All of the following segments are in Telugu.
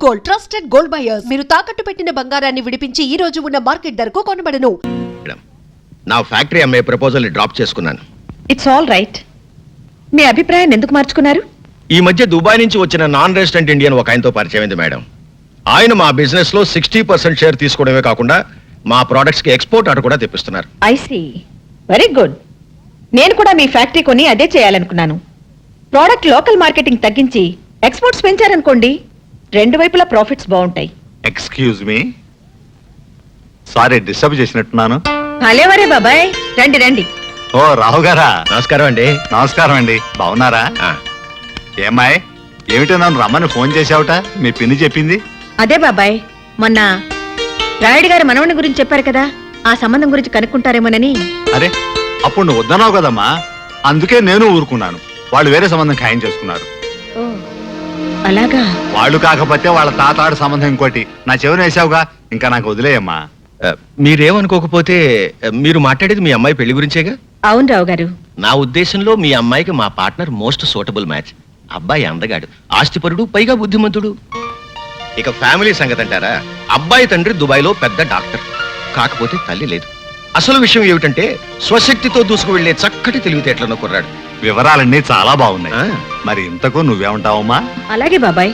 Gold, trusted gold buyers. మీరు తాకట్టు పెట్టిన బంగారాన్ని విడిపించి ఈ రోజు ఉన్న మార్కెట్ ధరకు కొనబడను. నా ఫ్యాక్టరీ అమ్మే ప్రపోజల్ డ్రాప్ చేసుకున్నాను. It's all right. మీ అభిప్రాయాన్ని ఎందుకు మార్చుకున్నారు? ఈ మధ్య దుబాయ్ నుంచి వచ్చిన నాన్ రెసిడెంట్ ఇండియన్ ఒక ఆయనతో పరిచయం అయింది మేడం. ఆయన మా బిజినెస్ లో 60% షేర్ తీసుకోవడమే కాకుండా మా ప్రొడక్ట్స్ కి ఎక్స్పోర్ట్ ఆర్డర్ కూడా తెప్పిస్తున్నారు. I see, very good. నేను కూడా మీ ఫ్యాక్టరీ కొని అదే చేయాలనుకున్నాను. ప్రోడక్ట్ లోకల్ మార్కెటింగ్ తగ్గించి ఎక్స్పోర్ట్స్ పెంచారనుకోండి, రెండు వైపులా ప్రాఫిట్స్ బాగుంటాయి. ఎక్స్క్యూజ్ మీ, సారీ డిస్టర్బ్ చేసినట్టున్నాను. భలేవరే బాబాయ్, రండి రండి. ఓ రావు గారా, నమస్కారం అండి. నమస్కారం అండి. బాగున్నారా? ఏమాయ్, ఏమిటో నన్ను రమ్మని ఫోన్ చేసావుట? మీ పిన్ని చెప్పింది. అదే బాబాయ్, మొన్న రాయుడు గారి మనవని గురించి చెప్పారు కదా, ఆ సంబంధం గురించి కనుక్కుంటారేమోనని. అరే, అప్పుడు నువ్వు వద్దన్నావు కదమ్మా, అందుకే నేను ఊరుకున్నాను. వాళ్ళు వేరే సంబంధం ఖాయం చేసుకున్నారు. ఓ అలాగా? వాళ్ళు కాకపోతే వాళ్ళ తాతాడు సంబంధం ఇంకోటి నా చెవిని వేసావుగా, ఇంకా నాకు వదిలేయమ్మా. మీరేమనుకోకపోతే మీరు మాట్లాడేది మీ అమ్మాయి పెళ్లి గురించేగా? అవును రావు గారు. నా ఉద్దేశంలో మీ అమ్మాయికి మా పార్ట్నర్ మోస్ట్ సూటబుల్ మ్యాచ్. అబ్బాయి అందగాడు, ఆస్తిపరుడు, పైగా బుద్ధిమంతుడు. ఇక ఫ్యామిలీ సంగతి అంటారా, అబ్బాయి తండ్రి దుబాయ్ లో పెద్ద డాక్టర్, కాకపోతే తల్లి లేదు. అసలు విషయం ఏమిటంటే స్వశక్తితో దూసుకు వెళ్లే చక్కటి తెలివితేటలను కుర్రాడు. వివరాలన్నీ చాలా బాగున్నాయి. మరి ఇంతకు నువ్వేమంటావమ్మా? అలాగే బాబాయ్,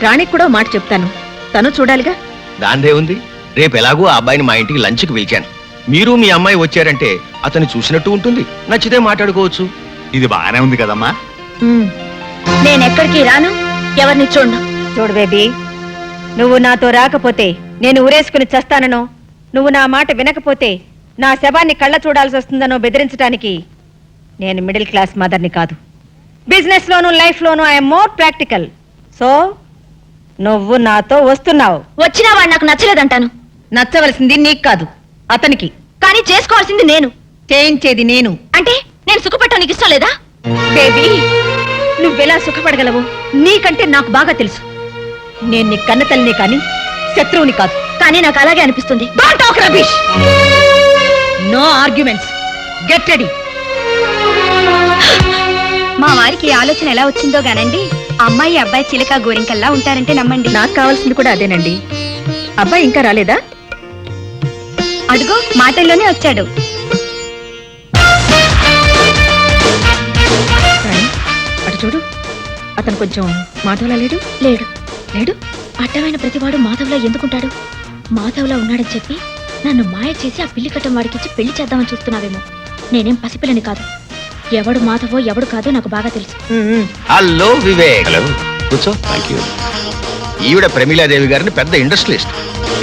రాణికి కూడా మాట చెప్తాను, తను చూడాలిగా. దాందే ఉంది. రేపు ఎలాగో ఆ అబ్బాయిని మా ఇంటికి లంచ్కి పిలిచాను. మీరు మీ అమ్మాయి వచ్చారంటే అతన్ని చూసినట్టు ఉంటుంది, నచ్చితే మాట్లాడుకోవచ్చు. ఇది బాగానే ఉంది కదమ్మా. నేనెక్కడికి రాను, ఎవరిని చూడను. చూడు బేబీ, నువ్వు నాతో రాకపోతే నేను ఊరేసుకుని చస్తాననో, నువ్వు నా మాట వినకపోతే నా శవాన్ని కళ్ళ చూడాల్సి వస్తుందనో బెదిరించడానికి నేను మిడిల్ క్లాస్ మదర్ని కాదు. Business loan, life loan I'm more practical. So నువ్వు నాతో వస్తున్నావు. వచ్చినా వాడు నాకు నచ్చలేదంటాను. నచ్చవలసింది నీకు కాదు, అతనికి. కానీ చేసుకోవాల్సింది నేను, చేయించేది నేను. అంటే నేను సుఖపడటం నీకు ఇష్టం లేదా? బేబీ, నువ్వెలా సుఖపడగలవు నీకంటే నాకు బాగా తెలుసు. నేను నీ కన్న తల్లిని కానీ శత్రువుని కాదు. కానీ నాకు అలాగే అనిపిస్తుంది. Don't talk rubbish. No arguments. Get ready. మా వారికి ఆలోచన ఎలా వచ్చిందో గానండి, అమ్మాయి అబ్బాయి చిలక గోరింకల్లా ఉంటారంటే నమ్మండి. నాకు కావాల్సింది కూడా అదేనండి. అబ్బాయి ఇంకా రాలేదా? అడుగు, మాటల్లోనే వచ్చాడు. అటు చూడు, అతను కొంచెం మాధవ్లా లేడు? లేడు లేడు. అడ్డమైన ప్రతివాడు మాధవ్లా ఎందుకుంటాడు? మాధవ్లా ఉన్నాడని చెప్పి నన్ను మాయ చేసి ఆ పిల్లి కట్టం వాడికిచ్చి పెళ్లి చేద్దామని చూస్తున్నావేమో. నేనేం పసిపిల్లని కాదు. ఎవడు మాధవో ఎవడు కాదో నాకు బాగా తెలుసు. హలో వివేక్. హలో, కూర్చో. Thank you. ఈవిడ ప్రమీలాదేవి గారిని పెద్ద ఇండస్ట్రియలిస్ట్.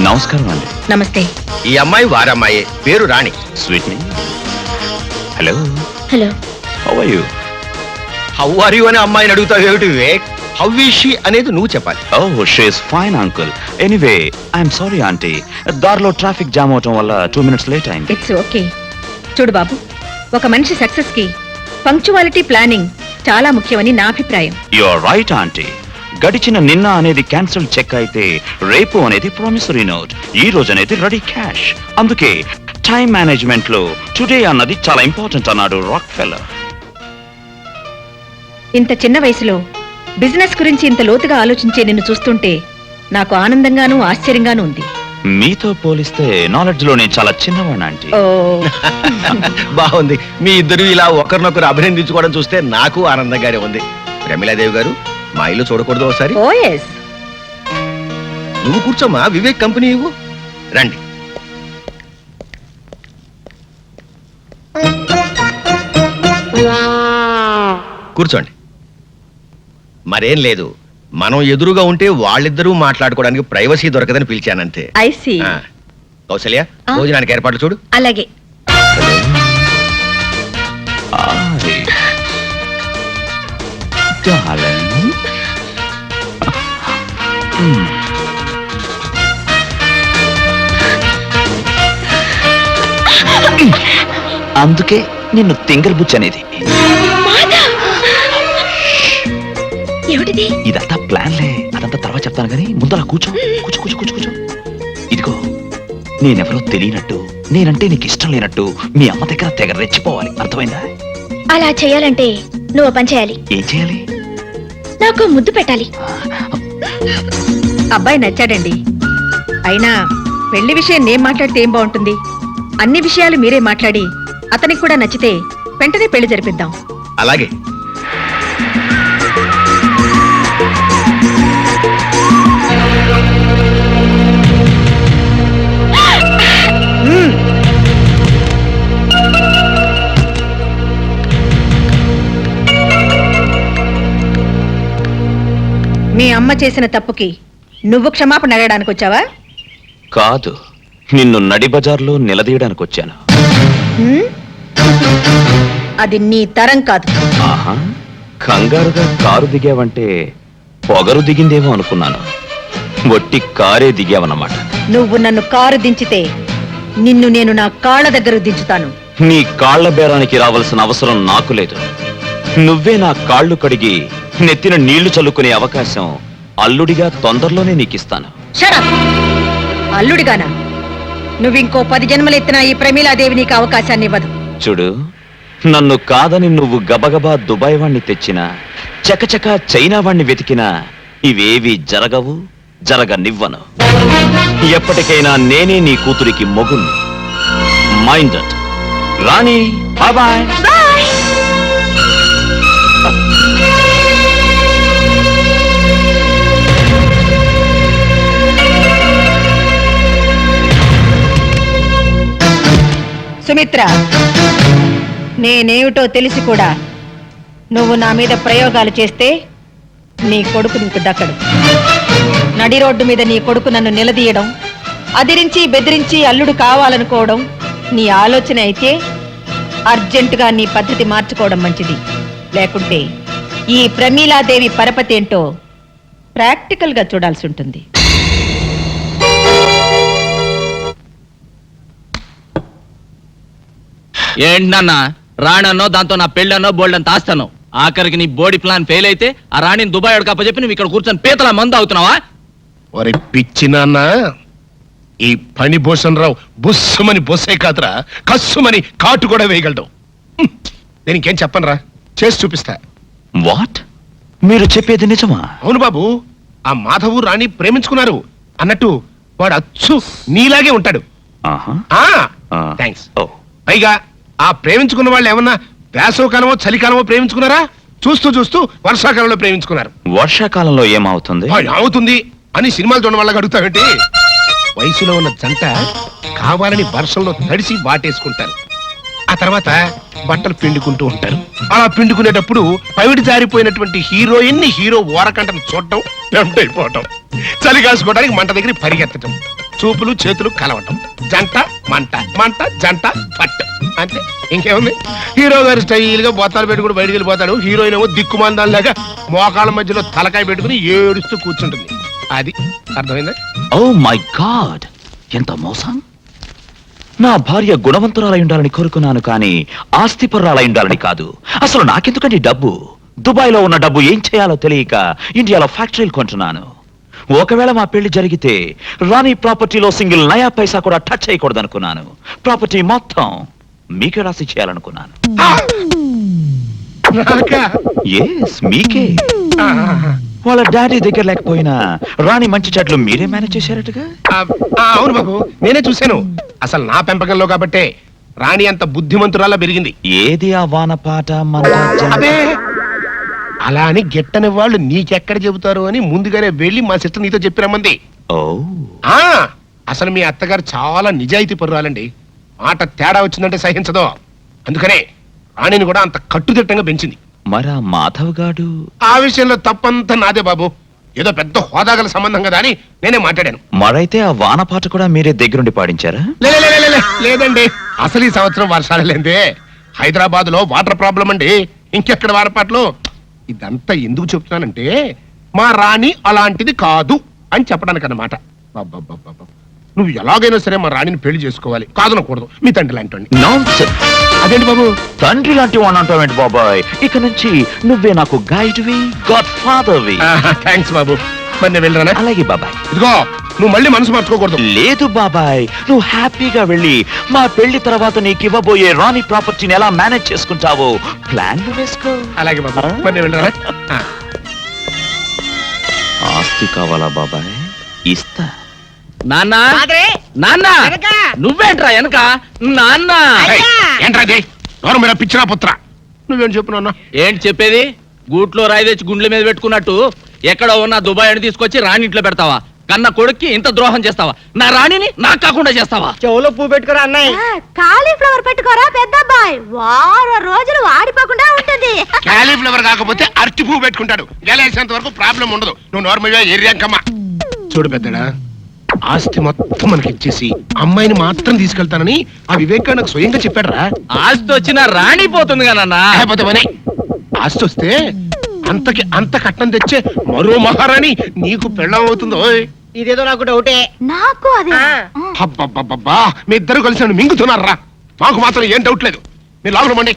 నమస్కారం అండి. నమస్తే. ఈ అమ్మాయి వారమ్మాయే, పేరు రాణి. స్వీట్ మీ. Hello, hello. How are you? How are you అని అమ్మాయిని అడుగుతావు ఏమిటి వివేక్? హౌ ఈజ్ షీ అనేది నువ్వు చెప్పాలి. Oh, she is fine uncle. Anyway, I'm sorry aunty, దారిలో ట్రాఫిక్ జామ్ అవటం వల్ల 2 minutes లేట్ అయింది. It's okay. చూడు బాబు, ఒక మనిషి సక్సెస్ కి పంక్చువాలిటీ, ప్లానింగ్ చాలా ముఖ్యమని నా అభిప్రాయం. You are right aunty. గడిచిన నిన్న అనేది క్యాన్సిల్ చెక్ అయితే రేపు అనేది ప్రామిసరీ నోట్, ఈ రోజు అనేది రెడీ క్యాష్. అందుకే టైం మేనేజ్మెంట్ లో టుడే అన్నది చాలా ఇంపార్టెంట్ అన్నాడు రాక్ ఫెల్లర్. ఇంత చిన్న వయసులో బిజినెస్ గురించి ఇంత లోతుగా ఆలోచించే నిన్ను చూస్తుంటే నాకు ఆనందంగానూ ఆశ్చర్యంగానూ ఉంది. మీతో పోలిస్తే నాలెడ్జ్ లో నేను చాలా చిన్నవాడిని ఆంటీ. ఓ బాగుంది. మీ ఇద్దరు ఇలా ఒకరినొకరు అభినందించుకోవడం చూస్తే నాకు ఆనందంగానే ఉంది. ప్రమీలాదేవి గారు, మా ఇల్లు చూడకూడదు ఒకసారి? ఓ ఎస్. నువ్వు కూర్చోమ్మా, వివేక్ కంపెనీ ఇవ్వు. రండి. కూర్చోండి. మరేం లేదు, మనం ఎదురుగా ఉంటే వాళ్ళిద్దరూ మాట్లాడుకోవడానికి ప్రైవసీ దొరకదని పిలిచానంతే. I see. కౌసల్య, భోజనానికి ఏర్పాట్లు చూడు. అలాగే. అందుకే నిన్ను తింగల్ బుచ్ అనేది. ఏమిటిది? ఇదంతా ప్లాన్లే, అదంతా తర్వాత చెప్తాను కానీ ముందు అలా కూర్చో. కూర్చో కూర్చో కూర్చో కూర్చో. ఇదిగో, నేనెవరో తెలియనట్టు, నేనంటే నీకు ఇష్టం లేనట్టు మీ అమ్మ దగ్గర తెగ రెచ్చిపోవాలి, అర్థమైందా? అలా చేయాలంటే నువ్వు పని చేయాలి. ఏం చేయాలి? నాకు ముద్దు పెట్టాలి. అబ్బాయి నచ్చాడండి. అయినా పెళ్లి విషయం నేను మాట్లాడితే ఏం బాగుంటుంది? అన్ని విషయాలు మీరే మాట్లాడి అతనికి కూడా నచ్చితే వెంటనే పెళ్లి జరిపిద్దాం. అలాగే. మీ అమ్మ చేసిన తప్పుకి నువ్వు క్షమాపణ అడగడానికి వచ్చావా? కాదు, నిన్ను నడి బజార్లో నిలదీయడానికి వచ్చాను. హ్మ్? అది నీ తరం కాదు. ఆహా, కంగారుగా కారు దిగావంటే పొగరు దిగిందేమో అనుకున్నాను. వట్టి కారే దిగావన్నమాట. నువ్వు నన్ను కారు దించితే నిన్ను నేను నా కాళ్ళ దగ్గర దించుతాను. నీ కాళ్ల బేరానికి రావాల్సిన అవసరం నాకు లేదు. నువ్వే నా కాళ్ళు కడిగి నెత్తిన నీళ్లు చల్లుకునే అవకాశం అల్లుడిగా తొందరలోనే నీకిస్తాను. షడప్! అల్లుడిగానా? నువ్వింకో 10 జన్మలెత్తినా ఈ ప్రమీలాదేవి నీకు అవకాశాన్ని ఇవ్వదు. చూడు, నన్ను కాదని నువ్వు గబగబా దుబాయ్ వాణ్ణి తెచ్చినా, చకచక చైనా వాణ్ణి వెతికినా ఇవేవి జరగవు, జరగనివ్వను. ఎప్పటికైనా నేనే నీ కూతురికి మొగుణ్ణి. Mind it. Rani, bye. Sumitra, నేనేమిటో తెలిసి కూడా నువ్వు నా మీద ప్రయోగాలు చేస్తే నీ కొడుకు నీకు దక్కడు. నడి రోడ్డు మీద నీ కొడుకు నన్ను నిలదీయడం, అదిరించి బెదిరించి అల్లుడు కావాలనుకోవడం నీ ఆలోచన అయితే అర్జెంటుగా నీ పద్ధతి మార్చుకోవడం మంచిది. లేకుంటే ఈ ప్రమీలాదేవి పరపతి ఏంటో ప్రాక్టికల్ గా చూడాల్సి ఉంటుంది. ఏంటన్నా రాణన్నో దాంతో నా పెళ్ళన్నో బోల్డంత ఆస్తాను. ఆఖరికి నీ బోడీ ప్లాన్ ఫెయిల్ అయితే ఆ రాణిని దుబాయ్ అప్పచెప్పి నువ్వు ఇక్కడ కూర్చొని పీతల మందు అవుతున్నావా? ఒరే పిచ్చి నాన్న, ఈ పని భూషణ్ రావు బుస్సుమని బొస్సే కాదురా, కస్సుమని కాటు కూడా వేయగలడు. దీనికేం చెప్పనరా, చేసి చూపిస్తా. వాట్? మీరు చెప్పేది నిజమా? అవును బాబు, ఆ మాధవు రాణి ప్రేమించుకున్నారు అన్నట్టు వాడు అచ్చు నీలాగే ఉంటాడు. ఆహా. థ్యాంక్స్. ఓ. పైగా ఆ ప్రేమించుకున్న వాళ్ళు ఏమన్నా వేసవకాలమో చలికాలమో ప్రేమించుకున్నారా? చూస్తూ చూస్తూ వర్షాకాలంలో ప్రేమించుకున్నారు. వర్షాకాలంలో ఏమవుతుంది? అవుతుంది అని సినిమాలు చూడడం వల్ల అడుగుతావేంటి? వయసులో ఉన్న జంట కావాలని వర్షంలో తడిసి వాటేసుకుంటారు. ఆ తర్వాత బట్టలు పిండుకుంటూ ఉంటారు. అలా పిండుకునేటప్పుడు పవిడి జారిపోయినటువంటి హీరోయిన్ ని హీరో ఓరకంటను చూడటం, టెంప్ట్ అయిపోవటం, చలి కాసుకోవడానికి మంట దగ్గర పరిగెత్తటం, చూపులు చేతులు కలవటం, జంట మంట, మంట జంట పట్టు. అంతే, ఇంకేముంది? హీరో గారు స్టైల్ గా బొత్తాలు పెట్టుకుని బయటికి వెళ్ళిపోతాడు. హీరోయిన్ ఏమో దిక్కుమాందాల్లాగా మోకాళ్ళ మధ్యలో తలకాయ పెట్టుకుని ఏడుస్తూ కూర్చుంటుంది. అది అర్థమైందా? ఓ మై గాడ్, ఎంత మోసం! నా భార్య గుణవంతురాలై ఉండాలని కోరుకున్నాను, కానీ ఆస్తిపరురాలై ఉండాలని కాదు. అసలు నాకెందుకండి డబ్బు? దుబాయ్లో ఉన్న డబ్బు ఏం చేయాలో తెలియక ఇండియాలో ఫ్యాక్టరీలు కొంటున్నాను. ఒకవేళ మా పెళ్లి జరిగితే రాణి ప్రాపర్టీలో సింగిల్ నయా పైసా కూడా టచ్ చేయకూడదు అనుకున్నాను. ప్రాపర్టీ మొత్తం మీకే రాసి చేయాలనుకున్నాను. ఎస్, మీకే. వాళ్ళ డాడీ దగ్గర లేకపోయినా రాణి మంచి చెట్లు మీరే మేనేజ్ చేశారటగా? అవును బాబు, నేనే చూశాను. అసలు నా పెంపకంలో కాబట్టే రాణి అంత బుద్ధిమంతురాలా పెరిగింది. ఏది ఆ వానపాట మన అదే, అలా అని గిట్టని వాళ్ళు నీకెక్కడ చెబుతారు అని ముందుగానే వెళ్ళి మా సిస్టర్ నీతో చెప్పి రమ్మంది. ఓ, అసలు మీ అత్తగారు చాలా నిజాయితీ పరురాలండి. మాట తేడా వచ్చిందంటే సహించదు. అందుకనే రాణిని కూడా అంత కట్టుదిట్టంగా పెంచింది. మరా మాధవ్ గాడు? ఆ విషయంలో తప్పంతా నాదే బాబు. ఏదో పెద్ద హోదాగల సంబంధం కదా అని నేనే మాట్లాడాను. మరైతే ఆ వానపాట కూడా మీరే దగ్గరుండి పాడించారా? లేదండి, అసలు ఈ సంవత్సరం వర్షాలు లేదే. హైదరాబాద్ లో వాటర్ ప్రాబ్లం అండి. ఇంకెక్కడ వానపాటలు? ఇదంతా ఎందుకు చెప్తున్నానంటే మా రాణి అలాంటిది కాదు అని చెప్పడానికి అన్నమాట. నువ్వు ఎలాగైనా సరే మా రాణిని పెళ్లి చేసుకోవాలి, కాదనకూడదు. మీ తండ్రి లాంటి. నాన్సెన్స్. అదేంటి బాబు తండ్రి లాంటి వాడిని అంటావేంటి బాబాయ్? ఇక నుంచి నువ్వే నాకు గైడ్వి, గాడ్ ఫాదర్వి. థ్యాంక్స్ బాబు. మరి నేను వెళ్ళరానా? అలాగే బాబాయ్. ఇదిగో, నువ్వు మళ్ళీ మనసు మార్చుకోకూడదు. లేదు బాబాయ్, నువ్వు హ్యాపీగా వెళ్ళి మా పెళ్లి తర్వాత నీకు ఇవ్వబోయే రాణి ప్రాపర్టీని ఎలా మేనేజ్ చేసుకుంటావో ప్లాన్లు వేసుకో. అలాగే బాబు, మరి నేను వెళ్ళరానా? ఆస్తి కావాలా బాబాయ్? ఇస్తా. నాన్న నాన్న నువ్వేంట్రా వెనక నాన్న ఏంట్రా అది? ఎవరు మీరు పిచ్చినా పుత్ర? నువ్వేం చెప్పు నాన్న? ఏంటి చెప్పేది? గూట్లో రాయి తెచ్చి గుండెల మీద పెట్టుకున్నట్టు ఎక్కడో ఉన్న దుబాయ్ అని తీసుకొచ్చి రాణి ఇంట్లో పెడతావా? కన్న కొడుక్కి ఇంత ద్రోహం చేస్తావా? నా రాణిని నాకు కాకుండా చేస్తావా? చెవులో పువ్వు పెట్టుకురా అన్నయ్య. కాలీఫ్లవర్ పెట్టుకోరా పెద్దబ్బాయి, వారం రోజులు వాడిపోకుండా ఉంటుంది. క్యాలీఫ్లవర్ కాకపోతే అరటి పువ్వు పెట్టుకుంటాడు. గెలేసేంత వరకు ప్రాబ్లం ఉండదు. నువ్వు నార్మల్గా ఏరియాంకమ్మా. చూడు పెద్దడా, ఆస్తి మొత్తం మనకి ఇచ్చేసి అమ్మాయిని మాత్రం తీసుకెళ్తానని ఆ వివేక్ నాకు స్వయంగా చెప్పాడురా. ఆస్తి వచ్చిన రాణి పోతుంది నాన్న. లేకపోతే మని ఆస్తి వస్తే అంతకి అంత కట్నం తెచ్చే మరో మహారాణి నీకు పెళ్ళం అవుతుందో. ఇదేదో నాకు డౌటే. నాకు అదే. అబ్బబ్బబ్బబ్బా, మీ ఇద్దరు కలిసి నన్ను మింగుతున్నారా? మాకు మాత్రం ఏం డౌట్ లేదు. మీరు లోపల మండి.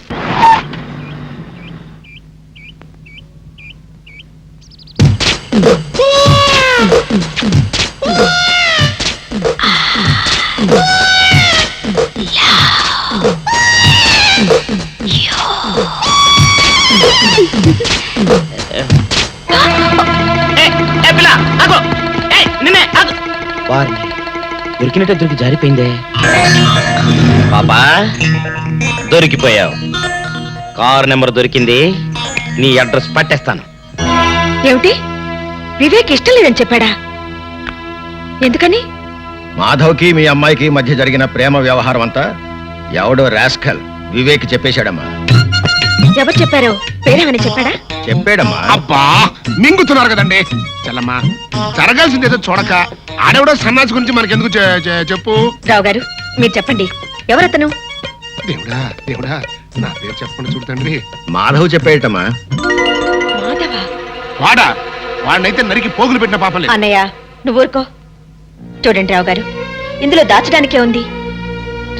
దొరికినట్టే దొరికి జారిపోయిందే. పాపా దొరికిపోయావు. కార్ నెంబర్ దొరికింది. నీ అడ్రస్ పట్టేస్తాను. ఏమిటి, వివేక్ ఇష్టం లేదని చెప్పాడా? ఎందుకని? మాధవ్కి మీ అమ్మాయికి మధ్య జరిగిన ప్రేమ వ్యవహారం అంతా ఎవడో రాస్కల్ వివేక్ చెప్పేశాడమ్మా. ఎవరు చెప్పారో పేరేమని చెప్పాడా? చెప్పాడమ్మా. అబ్బా, మింగుతున్నారు కదండి. చల్లమ్మా, జరగాల్సిందేదో చూడక ఆడెవడో సన్నాసి గురించి మనకెందుకు చెప్పు. రావు గారు మీరు చెప్పండి, ఎవరతను? దేవుడా దేవుడా, నా పేరు చెప్పండి చూడండి. మాధవ్ చెప్పేటమ్మా. మాధవా? వాడా? వాడినైతే నరికి పోగులు పెట్టిన పాపం లేదు. అన్నయ్య నువ్వు ఊరుకో. చూడండి రావు గారు, ఇందులో దాచడానికే ఉంది.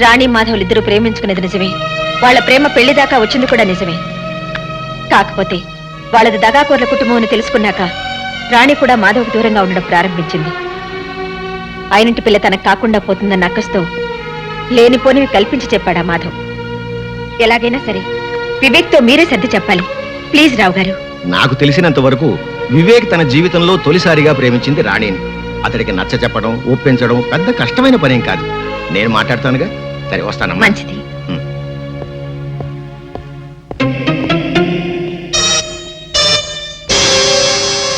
రాణి మాధవులు ఇద్దరు ప్రేమించుకునేది నిజమే. వాళ్ళ ప్రేమ పెళ్లి దాకా వచ్చింది కూడా నిజమే. కాకపోతే వాళ్ళది దగాకోర్ల కుటుంబం అని తెలుసుకున్నాక రాణి కూడా మాధవ్కు దూరంగా ఉండడం ప్రారంభించింది. ఆయనింటి పిల్ల తనకు కాకుండా పోతుందన్న అక్కస్తో లేనిపోనివి కల్పించి చెప్పాడా మాధవ్. ఎలాగైనా సరే వివేక్తో మీరే సర్ది చెప్పాలి ప్లీజ్ రావు గారు. నాకు తెలిసినంత వరకు వివేక్ తన జీవితంలో తొలిసారిగా ప్రేమించింది రాణిని. అతడికి నచ్చ చెప్పడం, ఒప్పించడం పెద్ద కష్టమైన పనేం కాదు. నేను మాట్లాడతానుగా. సరే వస్తానమ్మా. మంచిది.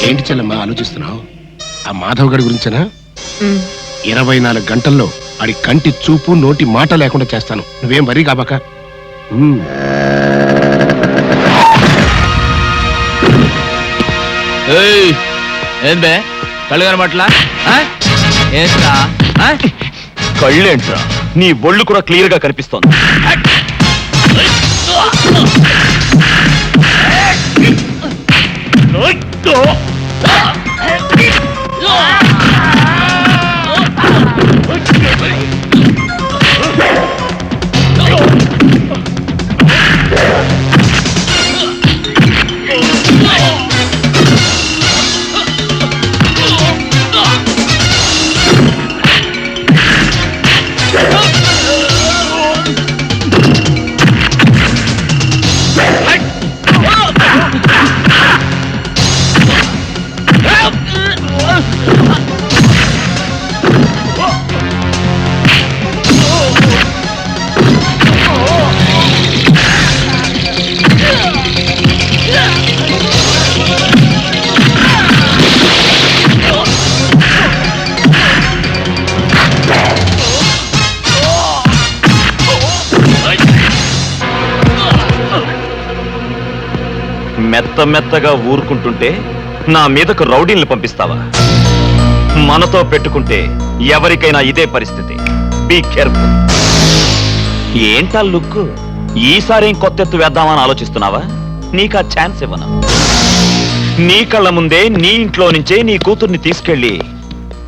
ఏంటి చెల్లమ్మా ఆలోచిస్తున్నావు? ఆ మాధవ్ గడి గురించేనా? ఉమ్. 24 గంటల్లో ఆడి కంటి చూపు నోటి మాట లేకుండా చేస్తాను. నువ్వేం వరీ కాబాక. ఏం బే కళ్ళు కనబట్లా? ఏంట్రా కళ్ళేంట్రా, నీ ఒళ్ళు కూడా క్లియర్ గా కనిపిస్తోంది. మెత్తగా ఊరుకుంటుంటే నా మీదకు రౌడీల్ని పంపిస్తావా? మనతో పెట్టుకుంటే ఎవరికైనా ఇదే పరిస్థితి. Be careful. ఏంటా లుక్? ఈసారి కొత్త ఎత్తు వేద్దామని ఆలోచిస్తున్నావా? నీకు ఆ ఛాన్స్ ఇవ్వను. నీ కళ్ళ ముందే నీ ఇంట్లో నుంచే నీ కూతుర్ని తీసుకెళ్ళి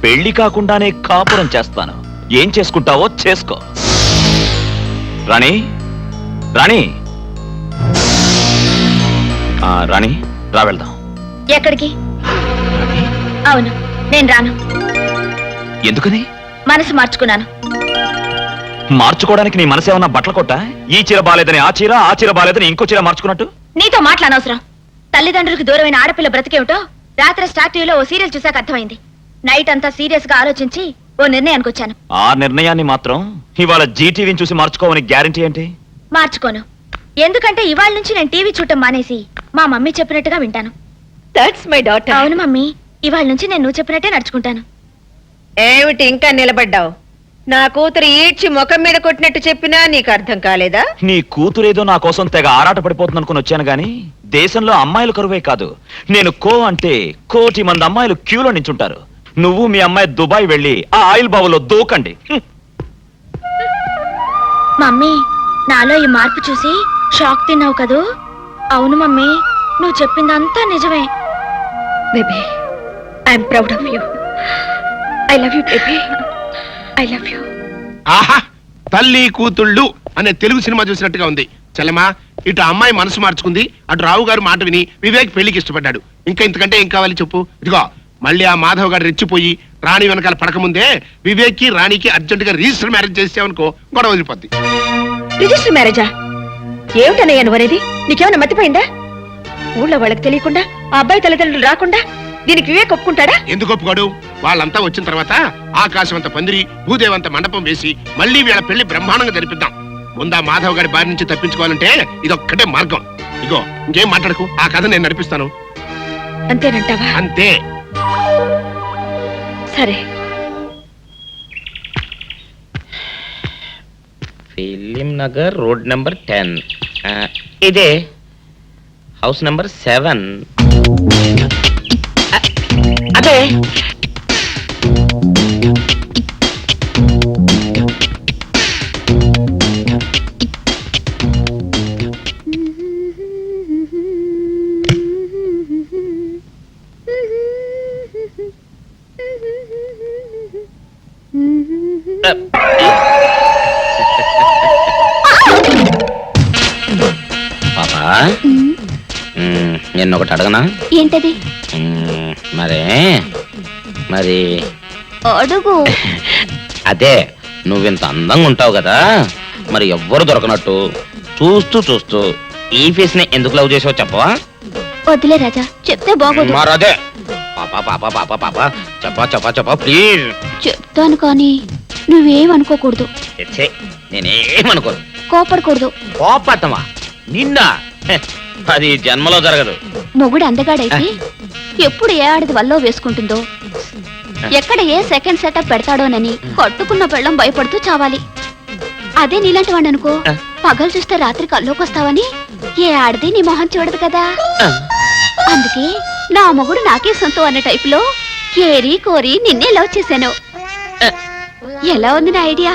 పెళ్లి కాకుండానే కాపురం చేస్తాను. ఏం చేసుకుంటావో చేసుకో. రాణి, రాణి, రాణి రా వెళ్దాం. ఎక్కడికి? అవును, నేను రాను. ఎందుకని? మనసు మార్చుకున్నాను. మార్చుకోవడానికి నీ మనసు ఏమన్నా బట్టల కొట్ట? ఈ చీర బాలేదని ఆ చీర బాలేదని ఇంకో చీర మార్చుకున్నట్టు? నీతో మాట్లాడనవసరం. తల్లిదండ్రులకు దూరమైన ఆడపిల్ల బ్రతికేమిటో రాత్రి స్టార్ టీవీలో ఓ సీరియల్ చూసాక అర్థమైంది. నైట్ అంతా సీరియస్ గా ఆలోచించి ఓ నిర్ణయానికి వచ్చాను. ఆ నిర్ణయాన్ని మాత్రం ఇవాళ జీటీవీని చూసి మార్చుకోవని గ్యారంటీ ఏంటి? మార్చుకోను. ఎందుకంటే ఇవాళ నుంచి నేను టీవీ చూడటం మానేసి మా మమ్మీ చెప్పినట్టుగా వింటాను. That's my daughter. అవును మమ్మీ, ఇవాళ నుంచి నేను నువ్వు చెప్పినట్టే నడుచుకుంటాను. ఏమిటి ఇంకా నిలబడ్డావు? నా కూతురు ఈడ్చి ముఖం మీద కొట్టినట్టు చెప్పినా నీకు అర్థం కాలేదా? నీ కూతురేదో నా కోసం తెగ ఆరాట పడిపోతుంది అనుకుని వచ్చాను గాని దేశంలో అమ్మాయిలు కరువే కాదు. నేను కో అంటే కోటి మంది అమ్మాయిలు క్యూలో నించుంటారు. నువ్వు మీ అమ్మాయి దుబాయ్ వెళ్ళి ఆ ఆయిల్ బావులో దూకండి. మమ్మీ, నాలో ఈ మార్పు చూసి షాక్ తిన్నావు కదూ? అవును మమ్మీ, నువ్వు చెప్పిందంతా నిజమే. Baby, I'm proud of you. I love you baby. I love you. ఆహా, తల్లి కూతుళ్ళు అనే తెలుగు సినిమా చూసినట్టుగా ఉంది. చెల్లెమా, ఇటు అమ్మాయి మనసు మార్చుకుంది, అటు రావు గారు మాట విని వివేక్ పెళ్లికి ఇష్టపడ్డాడు. ఇంకా ఇంతకంటే ఏం కావాలి చెప్పు? ఇదిగో మళ్ళీ ఆ మాధవ్ గారు రెచ్చిపోయి రాణి వెనకాల పడకముందే వివేక్ కి రాణికి అర్జెంట్ గా రిజిస్టర్ మ్యారేజ్ చేసావనుకో గొడవ వదిలిపోద్ది. రిజిస్టర్ మ్యారేజా? ఏమిటనయ్యా నువ్వు అనేది? నీకేమైనా మతిపోయిందా? ఊళ్ళో వాళ్ళకి తెలియకుండా ఆ అబ్బాయి తల్లిదండ్రులు రాకుండా దీనికి వివేక్ ఒప్పుకుంటాడా? ఎందుకు ఒప్పుకోడు? వాళ్ళంతా వచ్చిన తర్వాత ఆకాశం అంత పందిరి, భూదేవంత మండపం వేసి మళ్ళీ వీళ్ళ పెళ్లి బ్రహ్మాండంగా జరిపిద్దాం. ముందా మాధవ్ గారి బారి నుంచి తప్పించుకోవాలంటే ఇదొక్కటే మార్గం. ఇగో ఇంకేం మాట్లాడకు, ఆ కథ నేను నడిపిస్తాను. అంతేనంటావా? అంతే. సరే. Film Nagar, road number 10. ఇదే హౌస్ నెంబర్ 7. అదే పాపా, నేను ఒకటి అడగనా? ఏంటది? మరి అడుగు. అదే, నువ్వింత అందంగా ఉంటావు కదా, మరి ఎవ్వరు దొరకనట్టు చూస్తూ చూస్తూ ఈ ఫేస్ ని ఎందుకు లవ్ చేసావు చెప్పవా? వద్దులే రాజా, చెప్తే బాగోదు. మరదే పాపా పాపా పాపా పాపా చెప్పా చెప్పా చెప్పా ప్లీజ్. చెప్తాను కానీ నువ్వేమనుకోకూడదు. నేనేమనుకోను. కోపడకూడదు. కోపడతావా? నిన్న అది జన్మలో జరగదు. మొగుడు అందగాడైతే ఎప్పుడు ఏ ఆడది వల్లో వేసుకుంటుందో, ఎక్కడ ఏ సెకండ్ సెటప్ పెడతాడోనని కట్టుకున్న పెళ్ళం భయపడుతూ చావాలి. అదే నీలాంటి వాడు అనుకో, పగలు చూస్తే రాత్రి కల్లోకొస్తావని ఏ ఆడది నీ మొహం చూడదు కదా. అందుకే నా మొగుడు నాకే సొంతం అన్న టైప్ లో ఏరి కోరి నిన్నే లవ్ చేశాను. ఎలా ఉంది నా ఐడియా?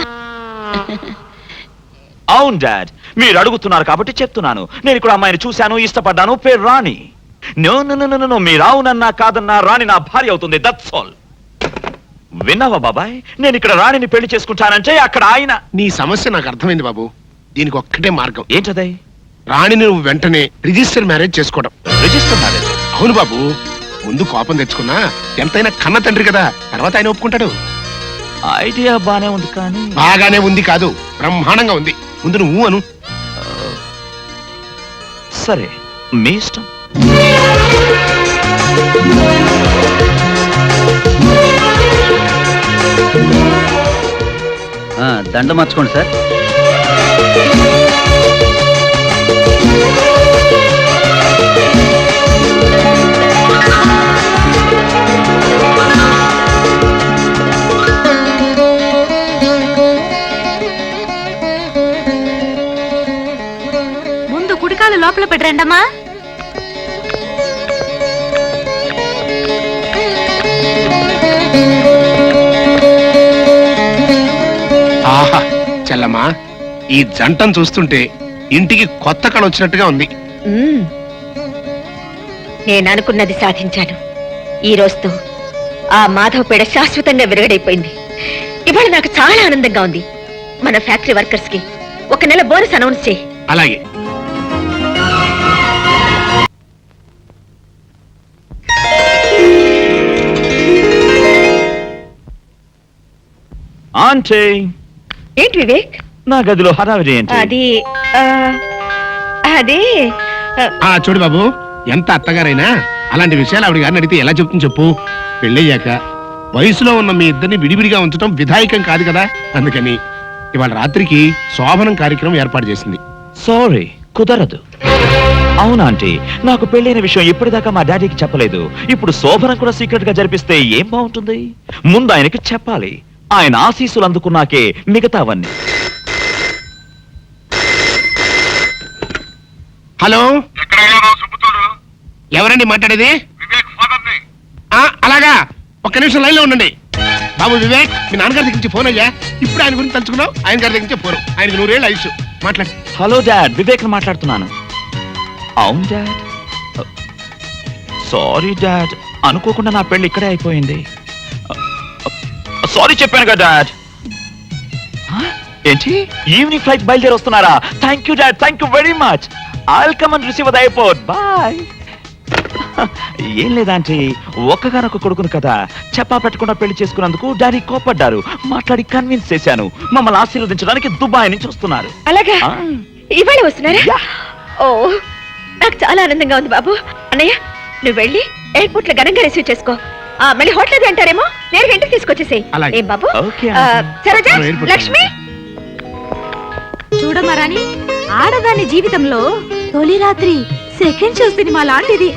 అవును డాడ్, మీరు అడుగుతున్నారు కాబట్టి చెప్తున్నాను. నేను ఇక్కడ అమ్మాయిని చూశాను, ఇష్టపడ్డాను, పేరు రాణి. నో నో నో నో, మీరు అవునన్నా కాదన్నా రాణి నా భార్య అవుతుంది. That's all. విన్నావా బాబాయ్? నేను ఇక్కడ రాణిని పెళ్లి చేసుకుంటానంటే అక్కడ ఆయన. నీ సమస్య నాకు అర్థమైంది బాబు. దీనికి ఒక్కటే మార్గం. ఏంటది? రాణిని నువ్వు వెంటనే రిజిస్టర్ మ్యారేజ్ చేసుకోవడం. Register marriage? అవును బాబు. ముందు కోపం తెచ్చుకున్నా ఎంతైనా కన్న తండ్రి కదా, తర్వాత ఆయన ఒప్పుకుంటాడు. ఐడియా బానే ఉంది కానీ. బాగానే ఉంది కాదు, బ్రహ్మాండంగా ఉంది. ముందు నువ్వు అను. సరే, మీ ఇష్టం. దండ మార్చుకోండి సార్. ముందు కుడికాలు లోపల పెట్టరండమ్మా. ఆహా చెల్లమ్మా, ఈ జంటను చూస్తుంటే ఇంటికి కొత్త కళ వచ్చినట్టుగా ఉంది. నేను అనుకున్నది సాధించాను. ఈ రోజుతో ఆ మాధవ్ పేడ శాశ్వతంగా విరగడైపోయింది. ఇవాళ నాకు చాలా ఆనందంగా ఉంది. మన ఫ్యాక్టరీ వర్కర్స్ కి 1 నెల బోనస్ అనౌన్స్ చేయి. అలాగే. ఆంటీ, ఏంటి వివేక్? నా గదిలో హడావిడి ఏంటి? అది అది చూడు బాబు, ఎంత అత్తగారైనా అలాంటి విషయాలు ఆవిడ గారిని అడిగితే ఎలా చెప్తుంది చెప్పు? పెళ్ళయ్యాక వయసులో ఉన్న మీ ఇద్దరిని విడివిడిగా ఉంచడం విధాయకం కాదు కదా, అందుకని ఇవాళ రాత్రికి శోభనం కార్యక్రమం ఏర్పాటు చేసింది. సారీ, కుదరదు. అవునా ఆంటీ, నాకు పెళ్ళైన విషయం ఇప్పటిదాకా మా డాడీకి చెప్పలేదు. ఇప్పుడు శోభనం కూడా సీక్రెట్ గా జరిపిస్తే ఏం బాగుంటుంది? ముందు ఆయనకి చెప్పాలి. ఆయన ఆశీస్సులు అందుకున్నాకే మిగతావన్నీ. హలో, ఎవరండి మాట్లాడేది? అలాగా, ఒక్క నిమిషం లైన్ లో ఉండండి. బాబు వివేక్, మీ నాన్నగారి దగ్గర నుంచి ఫోన్ అయ్యా. ఇప్పుడు ఆయన గురించి తలుచుకున్నావు, ఆయన గారి దగ్గర నుంచి ఫోన్. ఆయనకి 100 ఏళ్ళు ఆయుష్. మాట్లాడు. హలో డాడ్, వివేక్ మాట్లాడుతున్నాను. అవును డాడ్. సారీ డాడ్, అనుకోకుండా నా పెళ్లి ఇక్కడే అయిపోయింది. సారీ చెప్పాను కదా డాడ్. ఏంటి, ఈవినింగ్ ఫ్లైట్ బయలుదేరి వస్తున్నారా? Thank you dad, thank you very much. I'll come and receive the airport. Bye. ఏం లేదంటే ఒక్కగానొక్క కొడుకును కదా, చెప్పా పెట్టకుండా పెళ్లి చేసుకున్నందుకు డాడీ కోపడ్డారు. మాట్లాడి కన్విన్స్ చేశాను. మమ్మల్ని ఆశీర్వదించడానికి దుబాయ్ నుంచి వస్తున్నారు. అలాగా, ఇవాళ వస్తున్నారా? ఓ, నాకు చాలా ఆనందంగా ఉంది బాబు. అన్నయ్య, నువ్వు వెళ్ళి ఎయిర్పోర్ట్ లో ఘనంగా రిసీవ్ చేసుకో. మళ్ళీ హోటల్ అది అంటారేమో, నేరుగా ఇంటికి తీసుకొచ్చేసేయ్. అలాగే. ఏం బాబు? ఓకే. సరోజా, ఎయిర్పోర్ట్ లక్ష్మి, చూడమరాని, ఆడదాని జీవితంలో తొలి రాత్రి సెకండ్ షో సినిమా లాంటిది.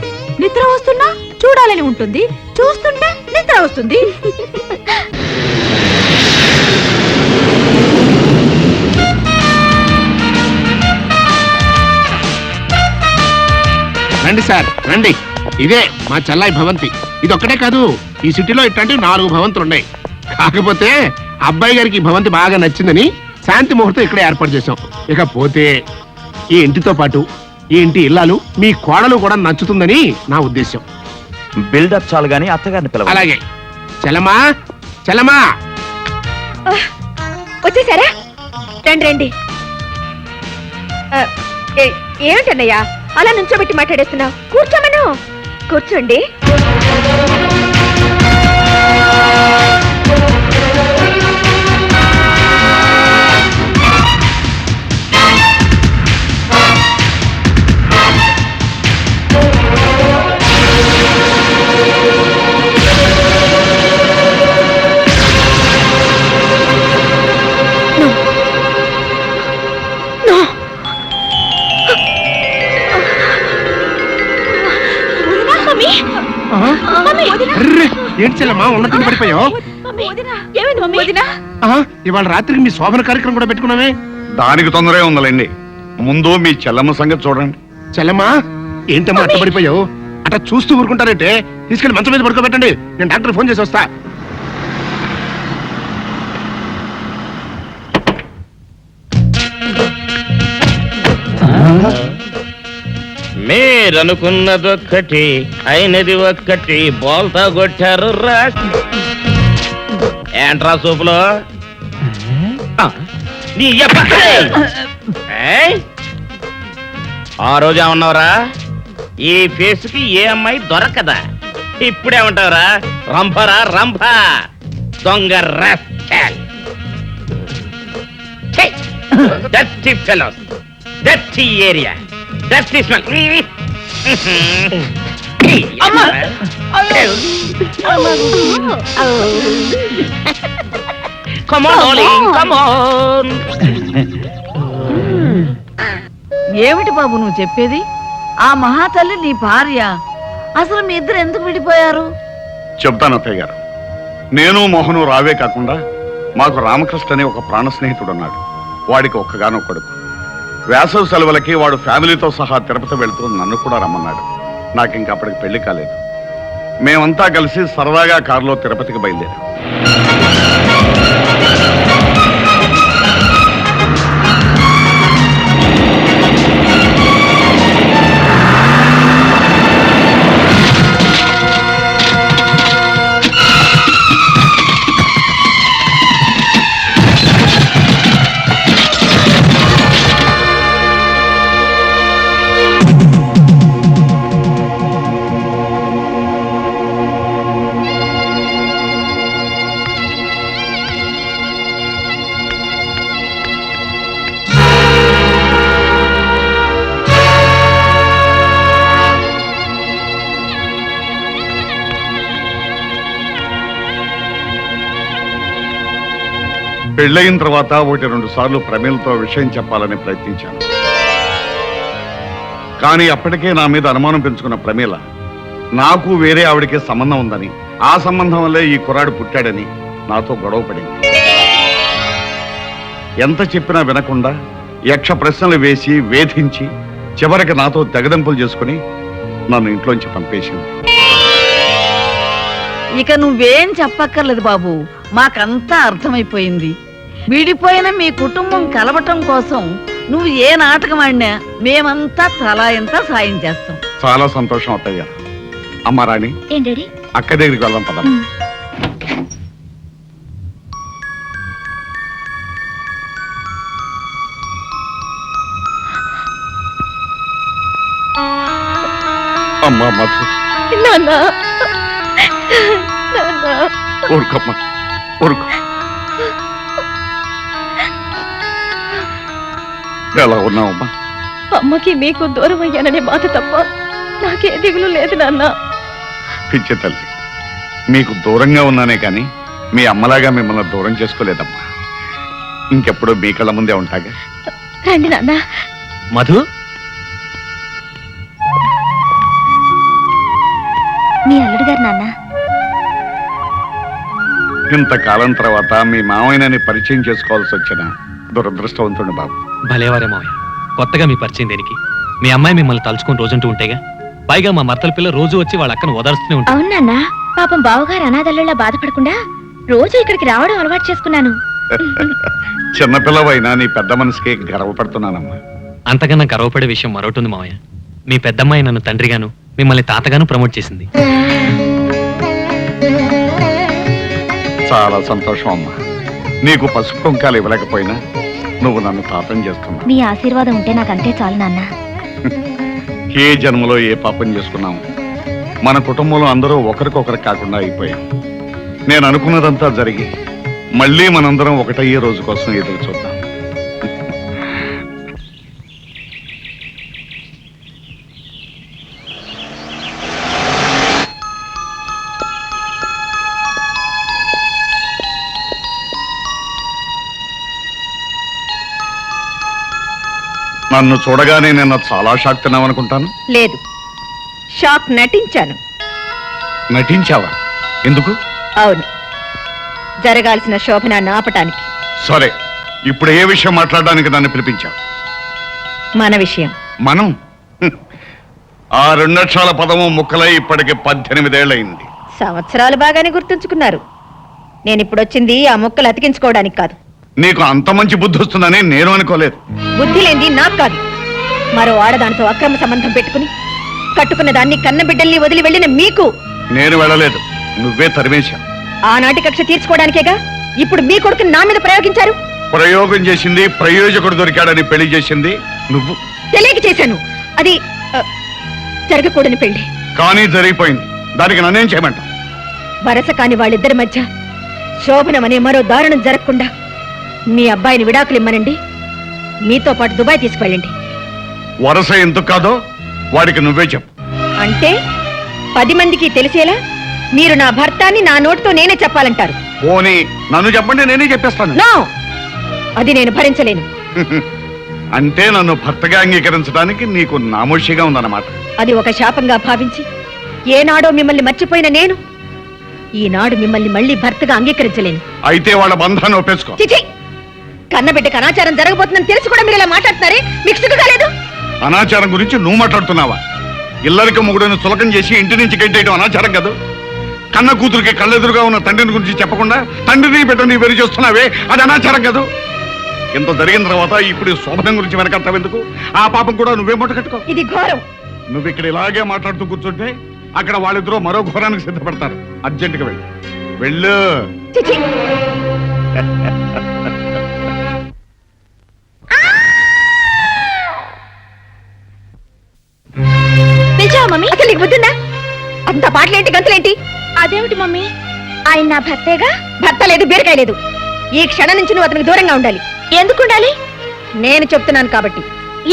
నిద్ర వస్తున్నా చూడాలని ఉంటుంది, చూస్తుంటే నిద్ర వస్తుంది. రండి సార్, రండి. ఇదే మా చెల్లాయి భవంతి. ఇది ఒక్కటే కాదు, ఈ సిటీలో ఇట్లాంటి 4 భవంతులు ఉన్నాయి. కాకపోతే అబ్బాయి గారికి ఈ భవంతి బాగా నచ్చిందని శాంతి ముహూర్తం ఇక్కడే ఏర్పాటు చేశాం. ఇకపోతే ఈ ఇంటితో పాటు ఈ ఇంటి ఇల్లాలు మీ కోడలు కూడా నచ్చుతుందని నా ఉద్దేశం. బిల్డప్ చాలు గానీ అత్తగారిని పిలవాలి. అలాగే. చలమా, చలమా, వచ్చేసారా? రండి రండి. ఏమిటన్నయ్యా అలా నుంచోబెట్టి మాట్లాడేస్తున్నావు? కూర్చోమను. కూర్చోండి. అర్రే, ఏంటి చెల్లమ్మా ఉన్నట్టు పడిపోయావు? ఇవాళ రాత్రికి మీ శోభన కార్యక్రమం కూడా పెట్టుకున్నామే. దానికి తొందరే ఉందండి. ముందు మీ చెల్లమ్మ సంగతి చూడండి. చెల్లమ్మా, ఏంటమ్మా అట్ట పడిపోయావు? అట్లా చూస్తూ ఊరుకుంటారంటే తీసుకెళ్లి మంచం మీద పడుకోబెట్టండి. నేను డాక్టర్ ఫోన్ చేసి వస్తా. మీరనుకున్నదొక్కటి అయినది ఒక్కటి, బోల్తా కొట్టారు రా. ఏంట్రా సూపులో నీ ఆ రోజు ఏమన్నావురా? ఈ ఫేస్ కి ఏ అమ్మాయి దొరకదా? ఇప్పుడేమంటావురా? రంభరా రంభ, దొంగ rascal. Dirty fellows, dirty area, dirty smell. Come on, darling, come on. ఏమిటి బాబు నువ్వు చెప్పేది? ఆ మహాతల్లి నీ భార్య. అసలు మీ ఇద్దరు ఎందుకు విడిపోయారు? చెప్తాను అత్తయ్య గారు. నేను మోహను రావే కాకుండా మాకు రామకృష్ణ అనే ఒక ప్రాణ స్నేహితుడు ఉన్నాడు. వాడికి ఒక్కగానో కొడుకు. వేసవి సెలవులకి వాడు ఫ్యామిలీతో సహా తిరుపతి వెళ్తూ నన్ను కూడా రమ్మన్నాడు. నాకు ఇంకా అప్పటికి పెళ్లి కాలేదు. మేమంతా కలిసి సరదాగా కారులో తిరుపతికి బయలుదేరాం. పెళ్ళయిన తర్వాత 1-2 సార్లు ప్రమీలతో విషయం చెప్పాలని ప్రయత్నించాను. కానీ అప్పటికే నా మీద అనుమానం పెంచుకున్న ప్రమీల నాకు వేరే ఆవిడకే సంబంధం ఉందని, ఆ సంబంధం వల్లే ఈ కుర్రాడు పుట్టాడని నాతో గొడవ పడింది. ఎంత చెప్పినా వినకుండా యక్ష ప్రశ్నలు వేసి వేధించి చివరికి నాతో తెగదెంపులు చేసుకుని నన్ను ఇంట్లోంచి పంపేసింది. ఇక నువ్వేం చెప్పక్కర్లేదు బాబు, మాకంతా అర్థమైపోయింది. విడిపోయిన మీ కుటుంబం కలవటం కోసం నువ్వు ఏ నాటకం ఆడినా మేమంతా తలా ఎంత సాయం చేస్తాం. చాలా సంతోషం అత్తయ్య. అమ్మ రాణి, ఏం డాడీ? అక్క దగ్గరికి వెళ్దాం పదం. అమ్మా మధు, ఊరుకోమ్మా, ఊరుకో. ఎలా ఉన్నావమ్మా? అమ్మకి మీకు దూరం అయ్యాననే బాధ తప్ప నాకే దిగులు లేదు నాన్న. పిచ్చి తల్లి, మీకు దూరంగా ఉన్నానే కానీ మీ అమ్మలాగా మిమ్మల్ని దూరం చేసుకోలేదమ్మా. ఇంకెప్పుడు మీ కళ్ళ ముందే ఉంటాగా. రండి నాన్న. మధు, మీ అల్లుడు గారు నాన్న. ఇంతకాలం తర్వాత మీ మామయ్యని పరిచయం చేసుకోవాల్సి వచ్చిన దురదృష్టవంతుడు బాబు. భలేవారే మావయ్య, కొత్తగా మీ పరిచయం దేనికి? మీ అమ్మాయి మిమ్మల్ని తలుచుకొని రోజంటూ ఉంటేగా. పైగా మా మర్తల పిల్ల రోజు వచ్చి వాళ్ళ అక్కను ఓదార్స్తూనే ఉంటుంది. అవును నాన్న, పాపం బావగారు అనాథల్లా బాధపడకుండా రోజు ఇక్కడికి రావడం అలవాటు చేసుకున్నాను. చిన్నపిల్లవైనా నీ పెద్ద మనసుకి గర్వపడుతున్నానమ్మా. అంతకన్నా గర్వపడే విషయం మరొకటి ఉంది మావయ్య. మీ పెద్దమ్మాయి నన్ను తండ్రిగాను మిమ్మల్ని తాతగాను ప్రమోట్ చేసింది. చాలా సంతోషం అమ్మా. నీకు పసుపు కుంకాలు ఇవ్వలేకపోయినా నువ్వు నన్ను తాతం చేస్తున్నావు. మీ ఆశీర్వాదం ఉంటే నాకు అంతే చాలు నాన్న. ఏ జన్మలో ఏ పాపం చేసుకున్నాము, మన కుటుంబంలో అందరూ ఒకరికొకరు కాకుండా అయిపోయాం. నేను అనుకున్నదంతా జరిగి మళ్ళీ మనందరం ఒకటయ్యే రోజు కోసం ఎదురు చూద్దాం. నన్ను చూడగానే నిన్న చాలా షాక్ తిన్నావనుకుంటాను. లేదు, షాక్ నటించాను. నటించావా? ఎందుకు? అవును, జరగాల్సిన శోభనాన్ని ఆపటానికి. సరే, ఇప్పుడు ఏ విషయం మాట్లాడడానికి నన్ను పిలిపించావు? మన విషయం. మనం ఆ 2 అక్షరాల పదము ముక్కలై ఇప్పటికి 18 ఏళ్ళయింది. సంవత్సరాలు బాగానే గుర్తుంచుకున్నారు. నేను ఇప్పుడు వచ్చింది ఆ ముక్కలు అతికించుకోవడానికి కాదు. నీకు అంత మంచి బుద్ధి వస్తుందని నేను అనుకోలేదు. బుద్ధి లేనిది నాకు కాదు, మరో ఆడదానితో అక్రమ సంబంధం పెట్టుకుని కట్టుకున్న దాన్ని కన్న బిడ్డల్ని వదిలి వెళ్ళిన మీకు. నేను వెళ్ళలేదు, నువ్వే తరిమేశావు. ఆనాటి కక్ష తీర్చుకోవడానికేగా ఇప్పుడు మీ కొడుకుని నా మీద ప్రయోగించారు. ప్రయోగం చేసింది, ప్రయోజకుడు దొరికాడని పెళ్లి చేసింది నువ్వు. తెలియక చేశాను. అది జరగకూడని పెళ్లి. కానీ జరిగిపోయింది. దానికి నన్నేం చేయమంటావు? వరస కాని వాళ్ళిద్దరి మధ్య శోభనం అనే మరో దారుణం జరగకుండా మీ అబ్బాయిని విడాకులు ఇమ్మనండి, మీతో పాటు దుబాయ్ తీసుకువెళ్ళండి. వరస ఎందుకు కాదో వాడికి నువ్వే చెప్పు. అంటే 10 మందికి తెలిసేలా మీరు నా భర్తాన్ని నా నోటితో నేనే చెప్పాలంటారు. పోనీ నన్ను చెప్పండి, నేనే చెప్పేస్తాను. నో, అది నేను భరించలేను. అంటే నన్ను భర్తగా అంగీకరించడానికి నీకు నామోషిగా ఉందన్నమాట. అది ఒక శాపంగా భావించి ఏనాడో మిమ్మల్ని మర్చిపోయిన నేను ఈనాడు మిమ్మల్ని మళ్ళీ భర్తగా అంగీకరించలేను. అయితే వాళ్ళ బంధాన్ని ఒప్పేసుకో. చిచి, కన్నబిడ్డకు అనాచారం జరగబోతుందని తెలిసి కూడా మీరు ఇలా మాట్లాడుతున్నారే, మీకు సిగ్గు కాలేదు? అనాచారం గురించి నువ్వు మాట్లాడుతున్నావా? ఇల్లరికి మొగుడును చులకం చేసి ఇంటి నుంచి గెంటేయడం అనాచారం కాదు. కన్న కూతురికి కళ్ళెదురుగా ఉన్న తండ్రిని గురించి చెప్పకుండా తండ్రిని బిడ్డని వెరి చేస్తున్నావే, అది అనాచారం కాదు. ఇంత జరిగిన తర్వాత ఇప్పుడు శోభనం గురించి వెనకడతావెందుకు? ఆ పాపం కూడా నువ్వే మూట కట్టుకో. ఇది ఘోరం. నువ్వు ఇక్కడ ఇలాగే మాట్లాడుతూ కూర్చుంటే అక్కడ వాళ్ళిద్దరూ మరో ఘోరానికి సిద్ధపడతారు. అర్జెంటుగా వెళ్ళు, వెళ్ళు. చిచి, పిలిచావా మమ్మీ? అసలు నీకు బుద్ధుందా? అంత పాటలేంటి, గంతులేంటి? అదేమిటి మమ్మీ, ఆయన నా భర్తేగా. భర్త లేదు, బీరకాయ లేదు. ఈ క్షణం నుంచి నువ్వు అతనికి దూరంగా ఉండాలి. ఎందుకు ఉండాలి? నేను చెప్తున్నాను కాబట్టి.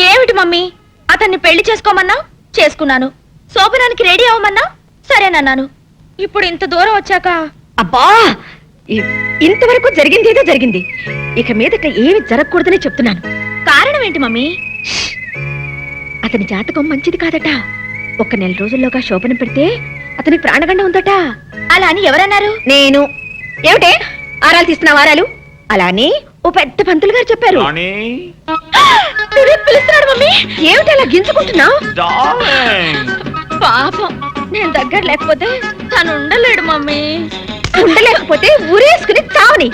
ఏమిటి మమ్మీ, అతన్ని పెళ్లి చేసుకోమన్నా చేసుకున్నాను, శోభనానికి రెడీ అవ్వమన్నా సరేనన్నాను. ఇప్పుడు ఇంత దూరం వచ్చాక అబ్బా, ఇంతవరకు జరిగింది ఏదో జరిగింది. ఇక మీదట ఏమి జరగకూడదని చెప్తున్నాను. కారణం ఏంటి మమ్మీ? అతని జాతకం మంచిది కాదట. 1 నెల రోజుల్లోగా శోభనం పెడితే అతనికి ప్రాణగండం ఉందట. అలా అని ఎవరన్నారు? నేను. ఏమిటే ఆరాలు తీస్తున్నా వారాలు? అలా అని ఓ పెద్ద పంతులు గారు చెప్పారు. రాణి నువ్వే పిలుస్తున్నాడు మమ్మీ. ఏమిటి అలా గింజుకుంటున్నావు? డార్లింగ్ పాపం, నేను దగ్గర లేకపోతే తను ఉండలేడు మమ్మీ. ఉండలేకపోతే ఊరేసుకుని చావని.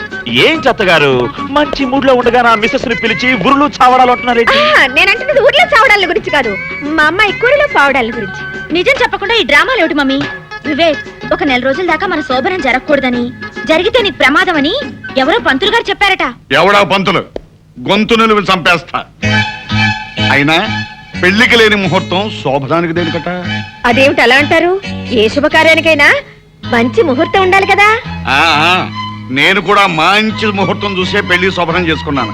ఏం చెత్తగారు, మంచి మూడ్ లో ఉండగా నా మిస్సెస్ ని పిలిచి ఉరులు చావడాలు అంటున్నారేంటి? నేనంటున్నది ఊర్లో చావడాల గురించి కాదు, మా అమ్మాయి కూరలో పావడాల గురించి. నిజం చెప్పకుండా ఈ డ్రామాలు ఏమిటి మమ్మీ? వివేక్, 1 నెల రోజుల దాకా మన శోభనం జరగకూడదని, జరిగితే నీకు ప్రమాదం అని ఎవరో పంతులు గారు చెప్పారట. ఎవడా పంతులు? గొంతు నిలువ చంపేస్తా. అయినా పెళ్లికి లేని ముహూర్తం శోభనానికి దేనికట? అదేమిటి అలా అంటారు? ఏ శుభకార్యానికైనా మంచి ముహూర్తం ఉండాలి కదా. ఆ, నేను కూడా మంచి ముహూర్తం చూసే పెళ్లి శోభనం చేసుకున్నాను.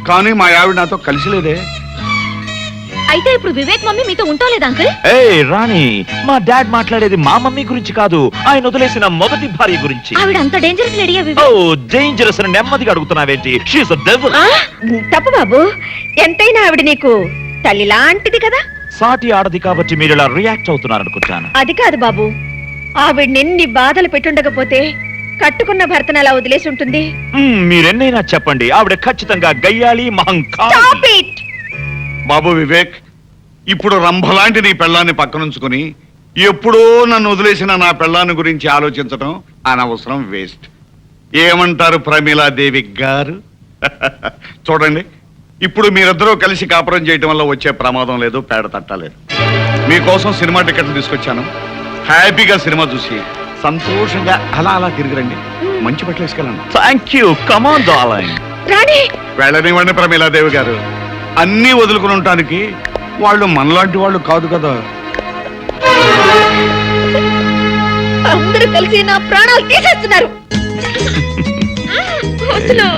కానీ మా ఆవిడ నాతో కలిసి లేదే. అయితే ఇప్పుడు వివేక్ మమ్మీ మీతో ఉంటో లేదా అంకుల్? ఏయ్ రాణి, మా డాడ్ మాట్లాడేది మా మమ్మీ గురించి కాదు, ఆయన వదిలేసిన మొదటి భార్య గురించి. ఆవిడ అంత డేంజరస్ లేడీయా ఓ వివేక్? డేంజరస్ అని నెమ్మదిగా అడుగుతున్నావేంటి? షీఈస్ అ డెవిల్. తప్పు బాబు, ఎంతైనా ఆవిడ నీకు తల్లి లాంటిది కదా. సాటి ఆడది కాబట్టి మీరు ఇలా రియాక్ట్ అవుతున్నారు అనుకుంటాను. అది కాదు బాబు, ఆవిడ నిన్ని బాధలు పెట్టుండకపోతే కట్టుకున్న భర్తను అలా వదిలేసి ఉంటుంది. మీరెన్నైనా చెప్పండి, ఆవిడ ఖచ్చితంగా గయ్యాలి మహంకాళి. Stop it! బాబు వివేక్, ఇప్పుడు రంభలాంటి నీ పెళ్ళాన్ని పక్కనుంచుకుని ఎప్పుడో నన్ను వదిలేసిన నా పెళ్ళాన్ని గురించి ఆలోచించడం అనవసరం, వేస్ట్. ఏమంటారు ప్రమీలాదేవి గారు? చూడండి, ఇప్పుడు మీరిద్దరూ కలిసి కాపురం చేయడం వల్ల వచ్చే ప్రమాదం లేదు, పేడ తట్టలేదు. మీకోసం సినిమా టికెట్లు తీసుకొచ్చాను. హ్యాపీగా సినిమా చూసి సంతోషంగా అలా అలా తిరిగిరండి. మంచి బట్టలు వేసుకెళ్ళండి. Thank you. Come on darling. Rani, వెళ్ళనివ్వండి ప్రమీలాదేవి గారు. అన్నీ వదులుకుని ఉండటానికి వాళ్ళు మనలాంటి వాళ్ళు కాదు కదా. అందరూ కలిసి నా ప్రాణాలు తీసేస్తున్నారు. వదులు.